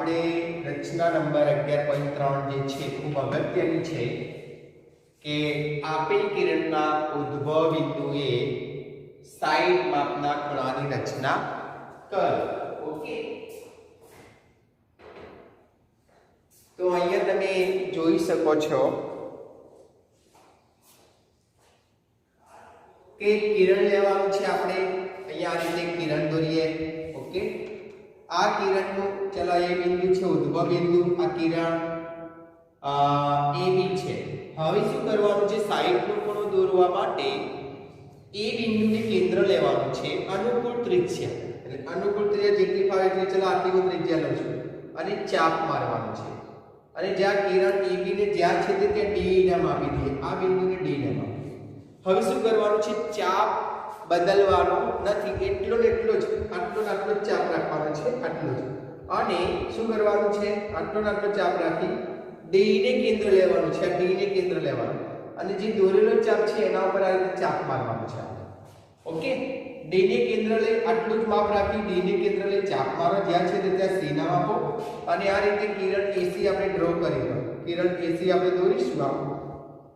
આપણે રચના નંબર 11.3 જે છે ખૂબ અગત્યની છે કે આપેલ કિરણના ઉદ્ભવ બિંદુએ સાઈડ માપના ખૂણાની રચના કરો. ઓકે, તો અહીંયા તમે જોઈ શકો છો કે કિરણ લેવાનું છે. આપણે અહીંયા આ રીતે કિરણ દોરીએ. ઓકે, આ કિરણનું ચલો એ બિંદુ છે ઉદ્ભવ બિંદુ, આ કિરણ AB છે. હવે શું કરવાનું છે, સાઈડનો ખૂણો દોરવા માટે એ બિંદુને કેન્દ્ર લેવાનું છે, અનુકૂળ ત્રિજ્યા. એટલે અનુકૂળ ત્રિજ્યા જેટલી ફાવે એટલી, ચલો આટલી હું ત્રિજ્યા લઉં છું અને ચાપ મારવાનું છે. અને જ્યાં કિરણ AB ને જ્યાં છે તે ત્યાં D નામ આપી દઈએ, આ બિંદુને D નામ આપીએ. હવે શું કરવાનું છે, ચાપ બદલવાનો નથી, એટલો ને એટલો જ, આટલો ને આટલો જ ચાપ રાખવાનો છે, આટલો જ. અને શું કરવાનું છે, આટલો ને આટલો ચાપ રાખી D ને કેન્દ્ર લેવાનું છે, D ને કેન્દ્ર લેવાનું અને જે દોરેલો ચાપ છે એના ઉપર આ રીતે ચાપ મારવાનું છે. ઓકે, D ને કેન્દ્ર લે, આટલું જ માપ રાખી D ને કેન્દ્ર લે, ચાપ મારો, જ્યાં છે ત્યાં C નામ આપો અને આ રીતે કિરણ AC આપણે ડ્રો કરી દો. કિરણ AC આપણે દોરીશું આમ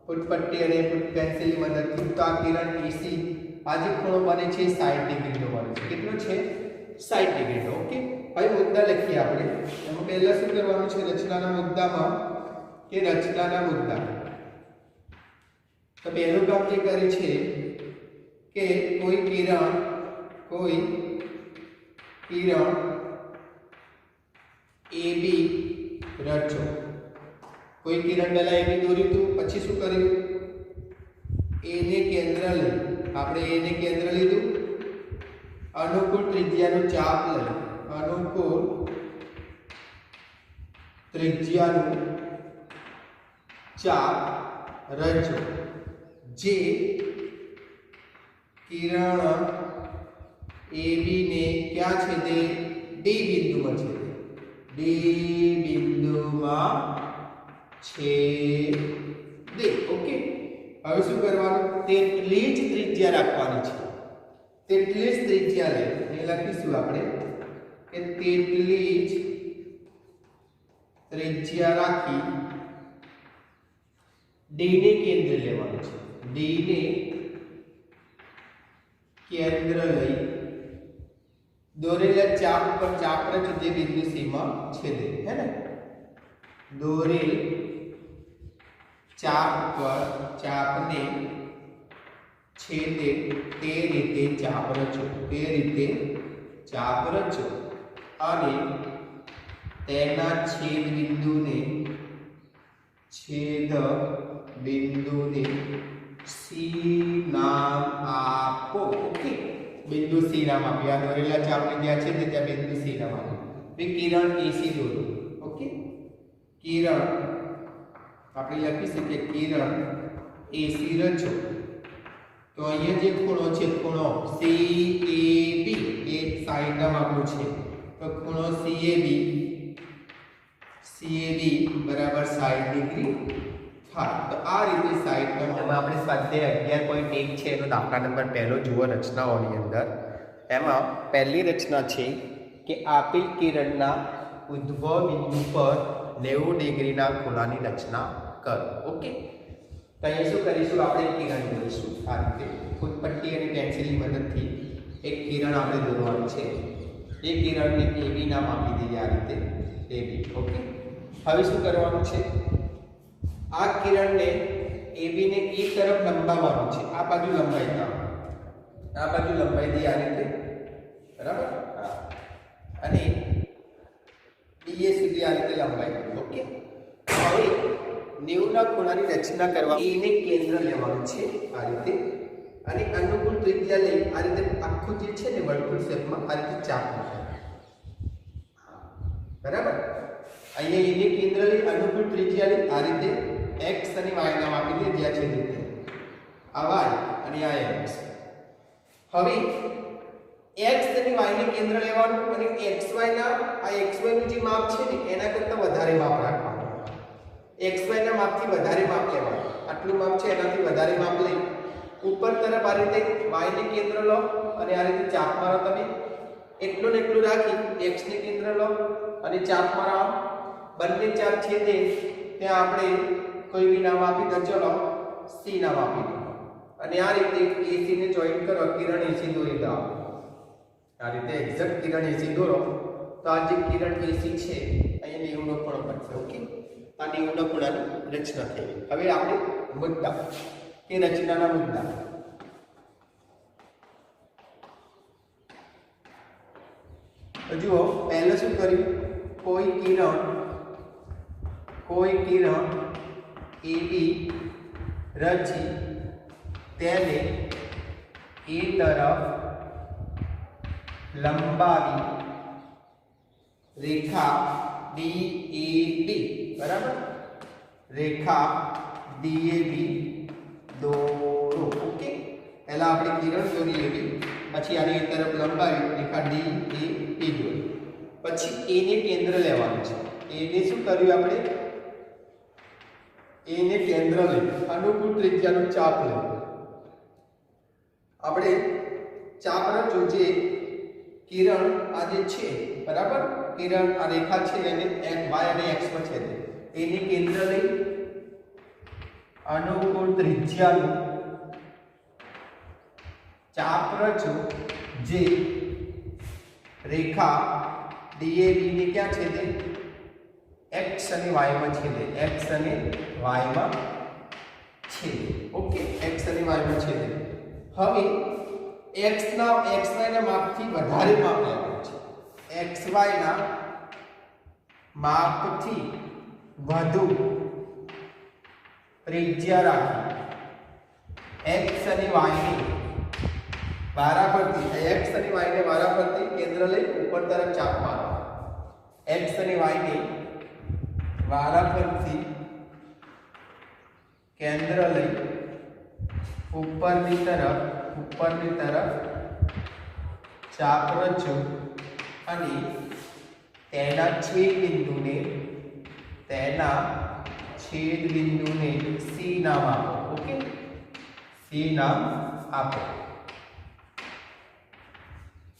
ફૂટપટ્ટી અને પેન્સિલની મદદથી. તો આ કિરણ AC આ જે ખૂણો બને છે 60 ડિગ્રીનો બને છે. કેટલો છે, 60 ડિગ્રીનો. ઓકે, હવે મુદ્દા લખીએ આપણે. એમાં પહેલા શું કરવાનું છે, રચનાના મુદ્દામાં કે રચનાના મુદ્દા. તો પહેલું કામ જે કરે છે કે કોઈ કિરણ AB રચો. કોઈ કિરણ પહેલા AB દોર્યું હતું, પછી શું કર્યું, A ને કેન્દ્ર લઈ, આપણે A ને કેન્દ્ર લીધું, અનુકૂળ ત્રિજ્યાનો ચાપ લઈ, અનુકૂળ ત્રિજ્યાનું ચાપ રચો. જે કિરણ AB ને ક્યાં છેદે, D બિંદુમાં છેદે, D બિંદુમાં છેદે. ઓકે, હવે શું કરવાનું, તેટલી જ ત્રિજ્યા રાખવાની છે, તેટલી જ ત્રિજ્યા લે. એ લખીશું આપણે કે તેટલી જ ત્રિજ્યા રાખી D ને કેન્દ્ર લેવાનું છે. D ને કેન્દ્ર લઈ દોરેલા ચાપ પર ચાપ રચો જે બિંદુ C માં છેદે, હે ને. દોરેલ ચાપ પર ચાપને છેદે તે રીતે ચાપ રચો, તે રીતે ચાપ રચો અને તેના છેદ બિંદુને C નામ આપો. ઓકે, બિંદુ C નામ આપ્યું. આ દોરેલા ચાપને જ્યાં છે ત્યાં બિંદુ C નામ આપ્યું. કિરણ AC દોરો. ઓકે, કિરણ આપણે લખી શકીએ કિરણ AC રચો. તો અહીંયા જે ખૂણો છે, ખૂણો CAB એ સાઈડ નામ આપણું છે. તો ખૂણો CAB બરાબર 60 ડિગ્રી થાય. તો આ રીતે સાઈડ નામ આપણે સ્વાધ્યાય 11.1 છે એનો દાખલા નંબર પહેલો જુઓ રચનાઓની અંદર. એમાં પહેલી રચના છે કે આપેલ કિરણના ઉદ્ભવ બિંદુ પર 90 ડિગ્રીના ખૂણાની રચના કરો. ઓકે, તો અહીંયા શું કરીશું, આપણે કિરણ દોરીશું. આ રીતે ફૂટપટ્ટી અને પેન્સિલની મદદથી એક કિરણ આપણે દોરવાનું છે. એ કિરણને AB નામ આપી દઈએ, આ રીતે AB. ઓકે, હવે શું કરવાનું છે, આ કિરણને AB ને એક તરફ લંબાવવાનું છે. આ બાજુ લંબાઈ દો, આ બાજુ લંબાઈ દઈએ આ રીતે, બરાબર. હા, અને DA સુધી આ રીતે લંબાઈ દો. ઓકે, હવે 90 ના ખૂણાની રચના કરવા A ને કેન્દ્ર લેવાનું છે આ રીતે અને અનુકૂળ ત્રિજ્યા લઈ આ રીતે આખું જે છે ને વર્તુળ શેપમાં આ રીતે ચાપ મૂકવાનું. બરાબર, અહીંયા A ને કેન્દ્ર લઈ અનુકૂળ ત્રિજ્યા લઈ આ રીતે x અને y નામ આપી દે, જ્યાં છે તે આ y અને આ x. હવે x અને y ને કેન્દ્ર લેવાનું અને xy ના આ xy નું જે માપ છે ને એના કરતાં વધારે માપ રાખવાનું. xy ના માપથી વધારે માપ લેવાનું. આટલું માપ છે એનાથી વધારે માપ લઈ ઉપર તરફ આ રીતે y ને કેન્દ્ર લો અને આ રીતે ચાપ મારો તમે. એટલું ને એટલું રાખી x ને કેન્દ્ર લો અને ચાપ મરાવો બંને ચાપ છેદે ત્યાં આપણે કોઈ બી નામ આપી દો ચલો c નામ આપી દો અને આ રીતે AC ને જોઈન કરો કિરણ AC દોરી દો આ રીતે એક્ઝેક્ટ કિરણ AC દોરો તો આ જે કિરણ AC છે અહીંયા 90 નો ખૂણો બનશે ઓકે આ 90 નો ખૂણાની રચના થઈ હવે આપણે મુદ્દા કે રચનાના મુદ્દા તો જુઓ પહેલા શું કર્યું કોઈ કિરણ AB રચી તેને A તરફ લંબાવી રેખા DAB બરાબર રેખા DAB દોરો ઓકે પહેલા આપણે કિરણ દોરી લેવી પછી આની તરફ લંબાવી રેખા DAB દોરી પછી A ને કેન્દ્ર લેવાનું છે A ને શું કર્યું આપણે A ને કેન્દ્ર લઈ અનુકૂળ ત્રિજ્યાનો ચાપ લઈ આપણે ચાપ રચો જે કિરણ આ જે છે બરાબર કિરણ આ રેખા છે એને y અને x માં છેદે એને કેન્દ્ર લઈ અનુકૂળ ત્રિજ્યાનું ચાપ રચો જે રેખા DAB ને ક્યાં છેદે x અને y માં છેદે x અને y માં છેદે ઓકે x અને y માં છેદે હવે x ના માપથી વધારે માપ લેવાનું છે xy ના માપથી વધુ ત્રિજ્યા રાખી x અને y ની વારાફરતી x અને y ને વારાફરતી કેન્દ્ર લઈ ઉપર તરફ ચાપ મારો x અને y ને વારાફરતી કેન્દ્ર લઈ ઉપરની તરફ ચાપ રચો અને તેના છેદ બિંદુને C નામ આપો ઓકે C નામ આપો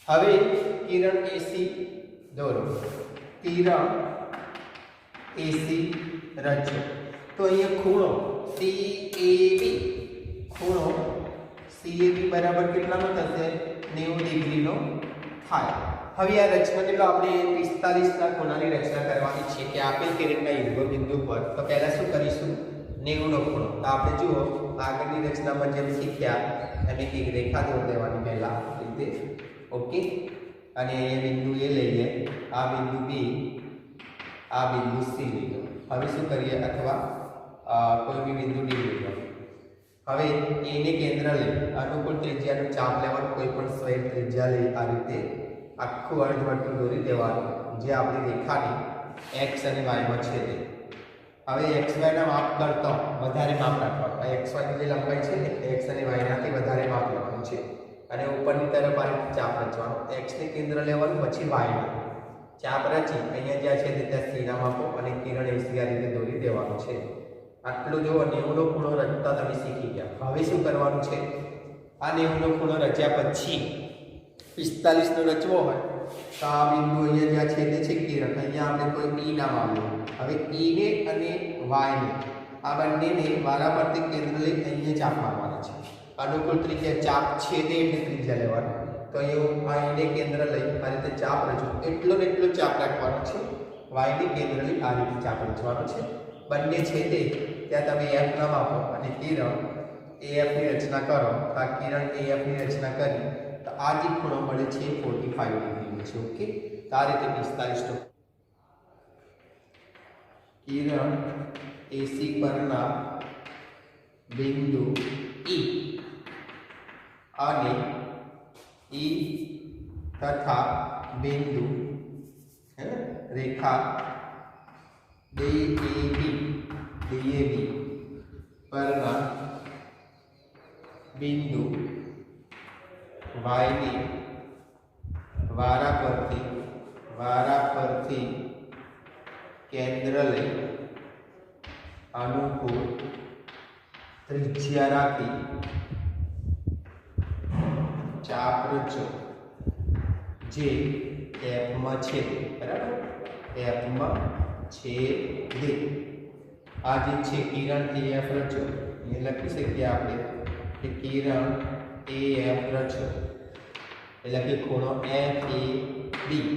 હવે કિરણ AC દોરો કિરણ AC રચો તો અહીંયા ખૂણો CAB બરાબર કેટલાનો થશે 90 ડિગ્રીનો થાય હવે આ રચના કેટલો આપણે 45 ના ખૂણાની રચના કરવાની છે કે આપેલ કિરણના યુગ્મ બિંદુ પર તો પહેલા શું કરીશું 90 નો ખૂણો તો આપણે જુઓ આગળની રચનામાં જેમ શીખ્યા એમ એક રેખા દોરી દેવાની પહેલા રીતે ઓકે અને અહીંયા બિંદુ A લઈએ આ બિંદુ B આ બિંદુ C લઈએ હવે શું કરીએ અથવા કોઈ બી બિંદુ D લઈએ હવે A ને કેન્દ્ર લઈ અનુકૂળ ત્રિજ્યાનો ચાપ લેવાનો કોઈ પણ સ્વયં ત્રિજ્યા લઈ આ રીતે આખું અર્ધવર્તુળ દોરી દેવાનું જે આપણી રેખાની x અને y માં છેદે હવે xy ના માપ કરતા વધારે માપ રાખવાનું xy ની જે લંબાઈ છે ને x અને y નાથી વધારે માપ લેવાનું છે અને ઉપરની તરફ આ રીતે ચાપ રચવાનો x ને કેન્દ્ર લેવાનું પછી y ને ચાપ રચી અહીંયા જ્યાં છે ત્યાં C નામ આપો અને કિરણ AC આ રીતે દોરી દેવાનું છે આટલો જો 90 નો ખૂણો રચતા તમે શીખી ગયા હવે શું કરવાનું છે આ 90 નો ખૂણો રચ્યા પછી 45 નો રચવો હોય તો આ બિંદુ અહીંયા જ્યાં છેદે છે કિરણ અહીંયા આપણે કોઈ E નામ આપ્યું હવે E ને અને y ને આ બંનેને વારાફરતી કેન્દ્ર લઈ અહીંયા ચાપ મારવાના છે અનુકૂળ ત્રિજ્યા ચાપ છેદે એટલે ત્રિજ્યા લેવાનું તો અહીંયા y ને કેન્દ્ર લઈ આ રીતે ચાપ રચો એટલો ને એટલો ચાપ રાખવાનો છે y ને કેન્દ્ર લઈ આ રીતે ચાપ રચવાનો છે બંને છેદે ત્યાં તમે f નામ આપો અને કિરણ AF ની રચના કરો આ કિરણ AF ની રચના કરી તો આ જે ખૂણો મળે છે 45 ડિગ્રી છે ઓકે તો આ રીતે 45 નો કિરણ AC પરના બિંદુ E અને E તથા બિંદુ રેખા DAB પરના બિંદુ y ની વારાફરતી કેન્દ્ર લઈ અનુકૂળ ત્રિજ્યા રાખી ચાપ રચો જે એફમાં છેદે, બરાબર, એફમાં છેદે. આ જે છે કિરણ એફ રચો, એ લખી શકીએ આપણે કે કિરણ એફ રચો એટલે કે ખૂણો એફ એ બી,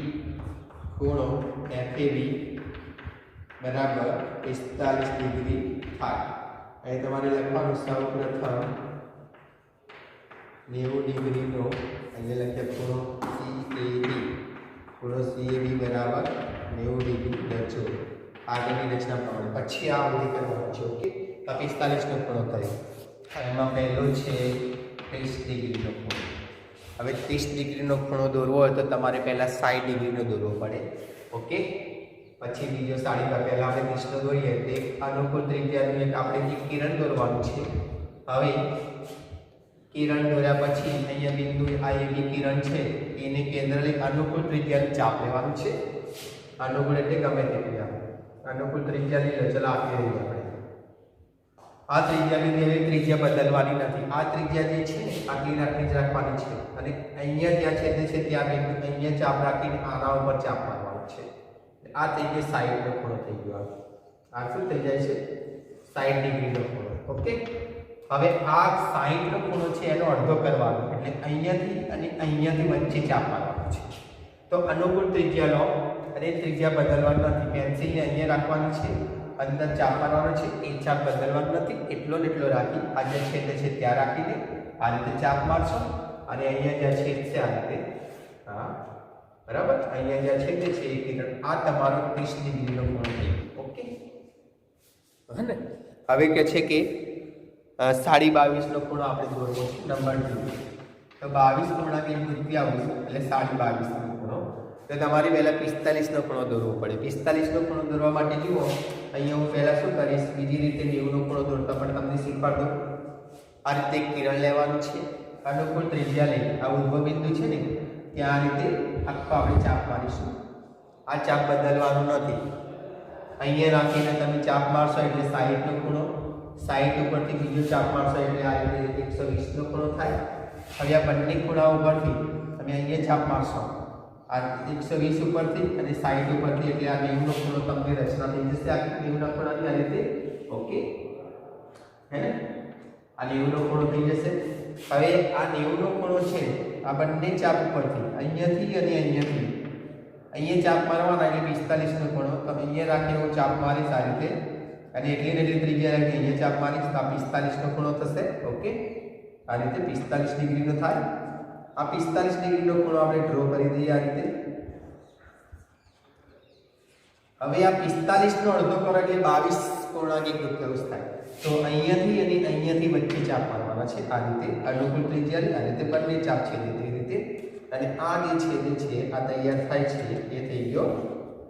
ખૂણો એફ એ બી બરાબર 45 ડિગ્રી થાય. અહીં તમારે લખવાનું સૌ પ્રથમ 90 ડિગ્રીનો અહીંયા લખીએ ખૂણો CAB, ખૂણો CAB બરાબર 90 ડિગ્રી રચો. આગળની રચના પ્રમાણે પછી આ બધી કરવાનું છે. ઓકે, તો 45નો ખૂણો થયો. એમાં પહેલો છે 30 ડિગ્રીનો ખૂણો. હવે 30 ડિગ્રીનો ખૂણો દોરવો હોય તો તમારે પહેલાં 60 ડિગ્રીનો દોરવો પડે. ઓકે, પછી બીજો 60. પહેલાં આપણે 30નો દોરીએ એટલે અનુકૂળ ત્રિજ્યાનું એક આપણે એક કિરણ દોરવાનું છે. હવે કિરણ દોર્યા પછી અહીંયા બિંદુ આ એક કિરણ છે એને કેન્દ્ર લઈ અનુકૂળ ત્રિજ્યાનું ચાપ લેવાનું છે. અનુકૂળ એટલે ગમે તે ક્રિયા, અનુકૂળ ત્રિજ્યા લઈ લો. ચલો આપી દઈએ આપણે આ ત્રિજ્યા લીધે ત્રિજ્યા બદલવાની નથી. આ ત્રિજ્યા જે છે આટલી રાખી જ રાખવાની છે અને અહીંયા જ્યાં છેદે છે ત્યાં બિંદુ અહીંયા ચાપ રાખીને આના ઉપર ચાપ મારવાનું છે. આ થઈ ગયો 60નો ખૂણો થઈ ગયો. આ શું થઈ જાય છે? 60 ડિગ્રીનો ખૂણો. ઓકે, હવે આ 60નો ખૂણો છે એનો અડધો કરવાનો એટલે અહીંયાથી અને અહીંયાથી વચ્ચે ચાપ મારવાનો છે. તો અનુકૂળ ત્રિજ્યા લો અને ત્રિજ્યા બદલવાની નથી. પેન્સિલને અહીંયા રાખવાની છે, અંદર ચાપ મારવાનો છે. એ ચાપ બદલવાનો નથી, એટલો ને એટલો રાખી આ જે છેદ છે ત્યાં રાખીને આ રીતે ચાપ મારશો અને અહીંયા જ્યાં છેદ છે આ રીતે, હા બરાબર, અહીંયા જ્યાં છેદ છે એ કિરણ આ તમારો 30 ડિગ્રીનો ખૂણો થઈ ગયો. ઓકે, હે ને? હવે કે છે કે 22.5નો ખૂણો આપણે દોરવો છે નંબર 2. તો 22 ખૂણાની વૃત્તિ આવશે એટલે 22.5નો ખૂણો. તો તમારે પહેલાં 45નો ખૂણો દોરવો પડે. 45નો ખૂણો દોરવા માટે જુઓ અહીંયા હું પહેલાં શું કરીશ, બીજી રીતે 90નો ખૂણો દોરતા પણ તમને શીખવાડ દઉં. આ રીતે એક કિરણ લેવાનું છે, અનુકૂળ ત્રિજ્યા લઈ આ ઉદ્ભવ બિંદુ છે ને ત્યાં આ રીતે આખો આપણે ચાપ મારીશું. આ ચાપ બદલવાનું નથી. અહીંયા રાખીને તમે ચાપ મારશો એટલે 60નો ખૂણો, 60 ઉપરથી બીજો ચાપ મારશો એટલે આ રીતે 120નો ખૂણો થાય. હવે આ બંને ખૂણા ઉપરથી તમે અહીંયા ચાપ મારશો આ 120 ઉપરથી અને 60 ઉપરથી એટલે આ 90નો ખૂણો તમને રચના થઈ જશે. આ 90ના ખૂણાની આ રીતે. ઓકે, હે ને? આ 90નો ખૂણો થઈ જશે. હવે આ 90નો ખૂણો છે આ બંને ચાપ ઉપરથી અહીંયાથી અને અહીંયાથી અહીંયા ચાપ મારવાના એટલે 45નો ખૂણો. તો અહીંયા રાખીને હું ચાપ મારીશ આ રીતે અને એટલી ને એટલી ત્રિજ્યા રાખી અહીંયા ચાપ મારીશ તો આ 45નો ખૂણો થશે. ઓકે, આ રીતે 45 ડિગ્રીનો થાય. આ 45 ડિગ્રીનો ખૂણો આપણે ડ્રો કરી દઈએ આ રીતે. હવે આ 45નો અડધો કરો એટલે 22 પૂર્ણાંક તૃતીયાંશ થાય. તો અહીંયાથી અને અહીંયાથી વચ્ચે ચાપ મારવાના છે આ રીતે અનુકૂળ ત્રિજ્યા આ રીતે બંને ચાપ છેદે તે રીતે. અને આ જે છેદે છે આ તૈયાર થાય છે એ થઈ ગયો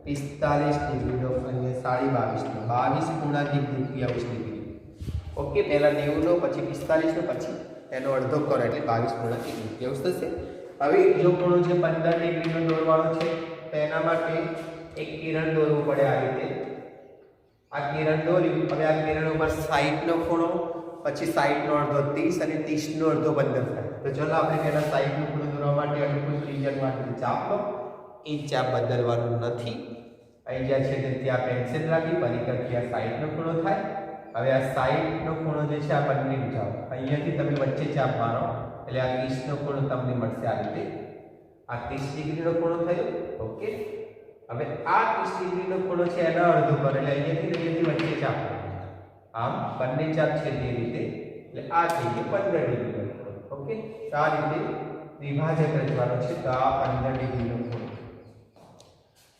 45 ડિગ્રીનો અને 22.5નો 22 પૂર્ણાંક તૃતીયાંશ ડિગ્રી. ઓકે, પહેલાં 90નો પછી 45નો પછી એનો અડધો કરો એટલે 22 પૂર્ણાંક તૃતીયાંશ થશે. હવે બીજો ખૂણો છે 15 ડિગ્રીનો દોરવાનો છે તો એના માટે એક કિરણ દોરવું પડે આ રીતે. આ કિરણ દોર્યું. હવે આ કિરણ ઉપર 60નો ખૂણો પછી 60નો અડધો 30 અને 30નો અડધો 15 થાય. તો ચલો આપણે પહેલાં 60નો ખૂણો દોરવા માટે અનુકૂળ ત્રિજ્યા માટે ચાપ લો. એ ચાપ બદલવાનું નથી. અહીં જ્યાં છે ત્યાં પેન્સિલ રાખી પરિકર ત્યાં 60નો ખૂણો થાય. હવે આ 60નો ખૂણો જે છે આ બંને જાઓ અહીંયાથી તમે વચ્ચે ચાપ મારો એટલે આ 30નો ખૂણો તમને મળશે આ રીતે. આ 30 ડિગ્રીનો ખૂણો થયો. ઓકે, હવે આ 30 ડિગ્રીનો ખૂણો છે એના અડધો પર એટલે અહીંયાથી વચ્ચે ચાપ આમ બંને ચાપ છે તે રીતે એટલે આ થઈ ગયો 15 ડિગ્રીનો ખૂણો. ઓકે, તો આ રીતે વિભાજક રચવાનો છે. તો આ 15 ડિગ્રીનો ખૂણો.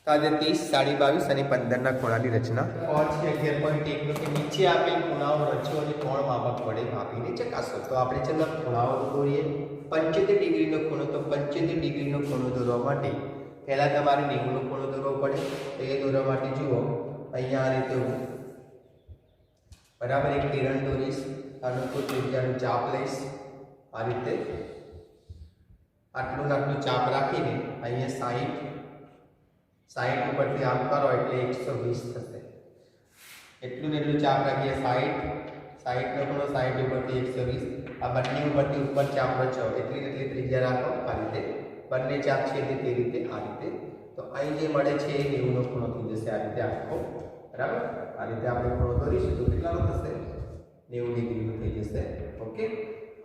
તો આજે 30, 22 અને 15ના ખૂણાની રચના और છે 11.1 કે નીચે આપેલ ખૂણાઓ રચો અને કોણ માપક વડે માપીને ચકાસો. તો આપણે ચલો ખૂણાઓ દોરીએ. 75 ડિગ્રીનો ખૂણો. તો 75 ડિગ્રીનો ખૂણો દોરવા માટે પહેલાં તમારે 90નો ખૂણો દોરવો પડે. તો એ દોરવા માટે જુઓ અહીંયા આ રીતે હું બરાબર એક કિરણ દોરીશ, અનુકૂળ ત્રિજ્યાનું ચાપ લઈશ આ રીતે આટલું ચાપ રાખીને અહીંયા 60 ઉપરથી આમ કરો એટલે 120 થશે. એટલું ને એટલું ચાપ રાખીએ 60નો ખૂણો 60 ઉપરથી 120. આ બંને ઉપરથી ઉપર ચાપ રચો એટલી ત્રિજ્યા રાખો આ રીતે બંને ચાપ છેદે તે રીતે આ રીતે. તો અહીં જે મળે છે એ 90 નો ખૂણો થઈ જશે આ રીતે આખો. બરાબર, આ રીતે આપણે ખૂણો દોરીશું તો કેટલાનો થશે? 90 ડિગ્રીનો થઈ જશે. ઓકે,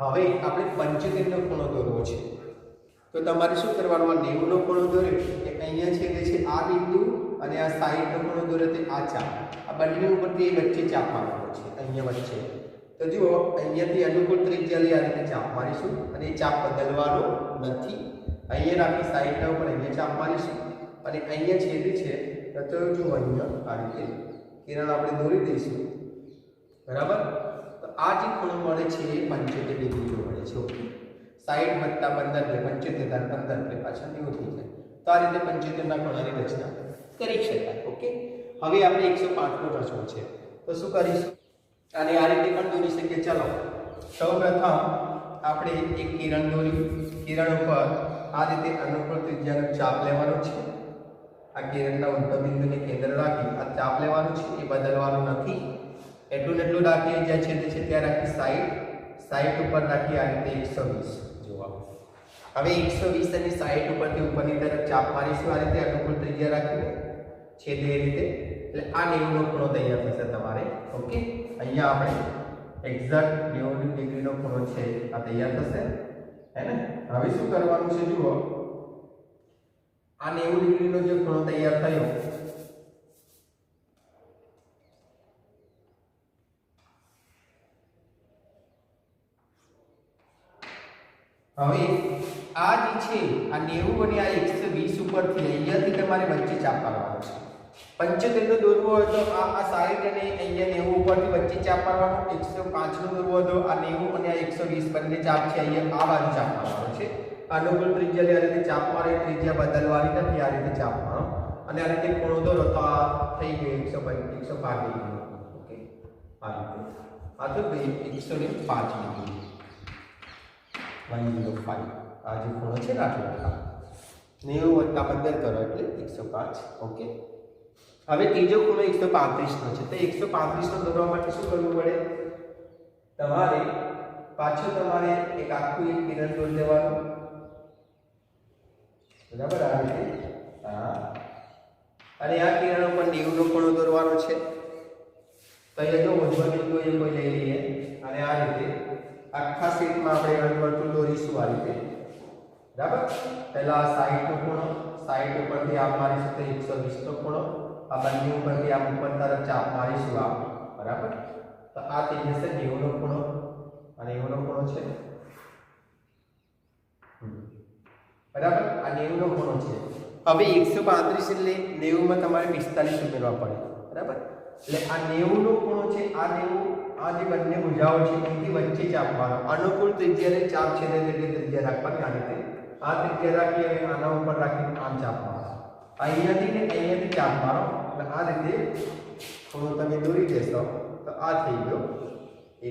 હવે આપણે 75 નો ખૂણો દોરવો છે. તો તમારે શું કરવાનું? આ 90 નો ખૂણો દોર્યો કે અહીંયા છેદે છે આ બિંદુ અને આ 60 નો ખૂણો દોર્યો તે આ ચાપ, આ બંને ઉપરથી વચ્ચે ચાપ મારવાનો છે અહીંયા વચ્ચે. તો જુઓ, અહીંયાથી અનુકૂળ ત્રિજ્યા લઈ આ રીતે ચાપ મારીશું અને એ ચાપ બદલવાનો નથી. અહીંયા રાખી 60 ના ઉપર અહીંયા ચાપ મારીશું અને અહીંયા છેદે છે તો જો અહીંયા આ રીતે કિરણ આપણે દોરી દઈશું. બરાબર, તો આ જે ખૂણો મળે છે એ 75 ડિગ્રીનો મળે છે. ઓકે, 60 વત્તા 15 એટલે 75 15 એટલે પાછા 90 થઈ જાય. તો આ રીતે 75 ના ખૂણાની રચના કરી શકાય. ઓકે, હવે આપણે 105 નો રચવો છે. તો શું કરીશું? અને આ રીતે પણ દોરી શકીએ. ચલો, સૌપ્રથમ આપણે એક કિરણ દોરી. કિરણ ઉપર આ રીતે અનુકૂળ ત્રિજ્યાનો ચાપ લેવાનો છે. આ કિરણના ઉદ્ભવ બિંદુને કેન્દ્ર રાખી આ ચાપ લેવાનું છે, એ બદલવાનું નથી. એટલું ને એટલું રાખીએ, જ્યાં છેદે છે ત્યાં રાખી 60 ઉપર રાખી આ રીતે 120. જોવા, હવે 120 અને 60 ઉપરથી ઉપરની તરફ ચાપ મારીશું આ રીતે અનુકૂળ ત્રિજ્યા રાખીને છેદે એ રીતે. એટલે આ 90 નો ખૂણો તૈયાર થશે તમારે. ઓકે, અહીંયા આપણે એક્ઝેક્ટ 90 ડિગ્રીનો ખૂણો છે આ તૈયાર થશે, હે ને? હવે શું કરવાનું છે? જુઓ, આ 90 ડિગ્રીનો જે ખૂણો તૈયાર થયો હવે આ જે છે આ 90 અને આ 120 ઉપરથી અહીંયાથી તમારે વચ્ચે ચાપ પાડવાનો છે. 75 નો દોરવો હોય તો આ 60 અને અહીંયા 90 ઉપરથી વચ્ચે ચાપ પાડવાનો. 105 નો દોરવો હોય તો આ 90 અને આ 120 બંને ચાપ છે અહીંયા આ બાજુ ચાપ પાડવાનો છે. અનુકૂળ ત્રિજ્યા લે આ રીતે ચાપ મારે, ત્રિજ્યા બદલવાની નથી, આ રીતે ચાપ મારો અને આ રીતે ખૂણો દોરો તો આ થઈ ગયો 105 ડિગ્રી. ઓકે, આ રીતે આ તો 105 ડિગ્રી 105 આ જે ખૂણો છે ને આટલો 90 વત્તા 15 કરો એટલે 105. ઓકે, હવે ત્રીજો ખૂણો 135 નો છે. તો 135 નો દોરવા માટે શું કરવું પડે? તમારે પાછો તમારે એક આખું એક કિરણ દોરી દેવાનું. બરાબર, આ રીતે. હા, અને આ કિરણ ઉપર 90 નો ખૂણો દોરવાનો છે. તો અહીંયા જો ઉદ્ભવ બિંદુ એ કોઈ લઈ લઈએ અને આ રીતે આખા સેટમાં આપણે અર્ધવર્તુળ દોરીશું આ રીતે. બરાબર, પહેલા 60 નો ખૂણો, 60 ઉપરથી આપ મારીશું તો 120 નો ખૂણો, આ બંને ઉપરથી આપ ઉપર તરફ ચાપ મારીશું આ. બરાબર, તો આ થઈ જશે 90 નો ખૂણો અને 90 નો ખૂણો છે. બરાબર, આ 90 નો ખૂણો છે. હવે 135 એટલે 90 માં તમારે 45 ઉમેરવા પડે. બરાબર, એટલે આ 90 નો ખૂણો છે. આ 90 આ જે બંને ભુજાઓ છે એની વચ્ચે ચાપ મારો. અનુકૂળ ત્રિજ્યાને ચાપ છેદે તેટલી ત્રિજ્યા રાખવાની. આ રીતે આ ત્રિજ્યા રાખી અને આના ઉપર રાખીને આમ ચાપ મારો. અહીંયાથી ને અહીંયાથી ચાપ મારો એટલે આ રીતે ખૂણો તમે દોરી દેશો તો આ થઈ ગયો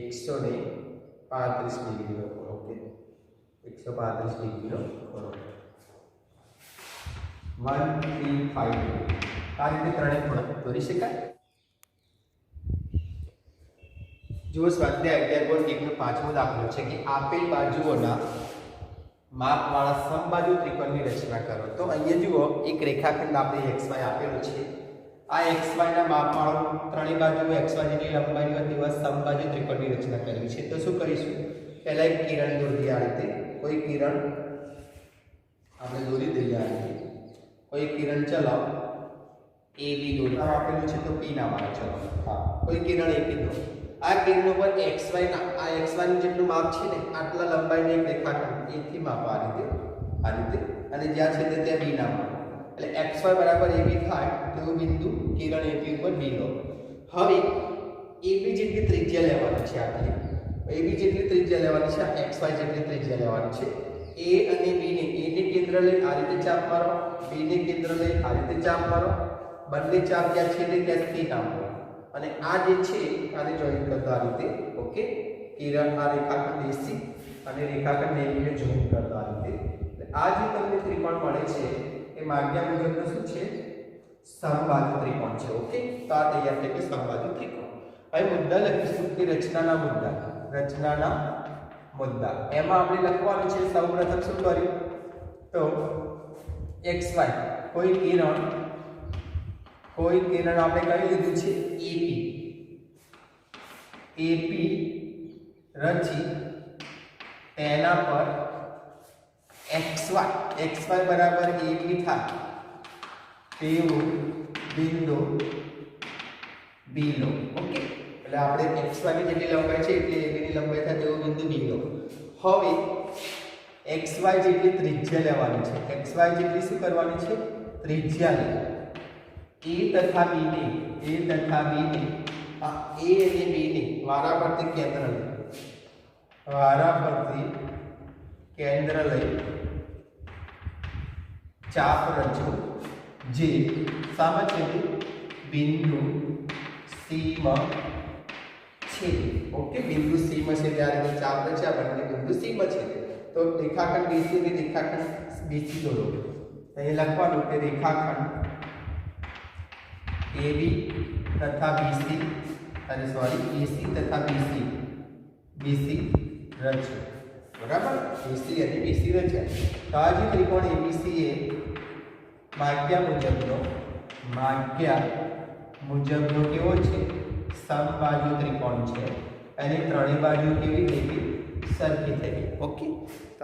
135 ડિગ્રીનો ખૂણો. ઓકે, 135 ડિગ્રીનો ખૂણો 135. આ રીતે ત્રણેય ખૂણા દોરી શકાય. જો સ્વાધ્યાય 11.1 નો પાંચમો દાખલો છે કે આપેલ બાજુઓના માપવાળા સમબાજુ ત્રિકોણની રચના કરો. તો અહીંયા જુઓ, એક રેખાખંડ આપણે xy આપેલો છે. આ xy ના માપવાળો ત્રણેય બાજુ xy જેટલી લંબાઈ હોય તેવા સમબાજુ ત્રિકોણની રચના કરવી છે. તો શું કરીશું? પહેલા એક કિરણ દોરી આ રીતે. કોઈ કિરણ આપણે દોરી દઈએ આ રીતે. કોઈ કિરણ ચલો AB દોરી આપેલું છે તો P ના માનો. ચલો, હા, કોઈ કિરણ AB દો. આ કિરણ ઉપર xy ના આ xy નું જેટલું માપ છે ને આટલા લંબાઈની એક રેખાખંડ એથી માપ આ રીતે અને જ્યાં છે તે ત્યાં B ના માપ. એટલે xy બરાબર AB થાય તેવું બિંદુ કિરણ AB ઉપર B લો. હવે AB જેટલી ત્રિજ્યા લેવાની છે. આટલી AB જેટલી ત્રિજ્યા લેવાની છે, xy જેટલી ત્રિજ્યા લેવાની છે. A અને B ને A ને કેન્દ્ર લઈ આ રીતે ચાપ મારો, B ને કેન્દ્ર લઈ આ રીતે ચાપ મારો. બંને ચાપ જ્યાં છે ત્યાં C નામ લો અને આ જે છે આને જોઈન કરતા આ રીતે. ઓકે, કિરણ આ રેખાખંડ AC અને રેખાખંડ AB ને જોઈન કરતા આ રીતે. એટલે આ જે તમને ત્રિકોણ મળે છે એ માગ્યા મુજબનો શું છે? સમબાજુ ત્રિકોણ છે. ઓકે, તો આ તૈયાર થઈ ગયો સમબાજુ ત્રિકોણ. હવે મુદ્દા લખીશું કે રચનાના મુદ્દા. એમાં આપણે લખવાનું છે સૌપ્રથમ શું કર્યું? તો એક્સ વાય કોઈ કિરણ આપણે કઈ લીધું છે એપી રચી તેના પર xy બરાબર એપી થાય તેવું બિંદુ બી લો. ઓકે, એટલે આપણે xy ની જેટલી લંબાઈ છે એટલે ab ની લંબાઈ થાય તેવું બિંદુ બી લો. હવે xy જેટલી ત્રિજ્યા લેવાની છે. xy જેટલી શું કરવાની છે? ત્રિજ્યા લે. a તથા b ને આ a અને b ને વારાફરતી કેન્દ્ર લઈ ચાપ રચો જે સામા છેદે બિંદુ સી માં છેદે. ઓકે, બિંદુ સી માં છેદે આ રીતે ચાપ રચ્યા બંને બિંદુ સી માં છેદે. તો રેખાખંડ BC ને રેખાખંડ BC દોરો. અહીં લખવાનું કે રેખાખંડ AB તથા BC AC તથા BC રચો. બરાબર, AC અને BC રચ્યા. તો આ જે ત્રિકોણ ABC એ માગ્યા મુજબનો કેવો છે? સમબાજુ ત્રિકોણ છે. અને ત્રણેય બાજુ કેવી થઈ ગઈ? સરખી થઈ ગઈ. ઓકે.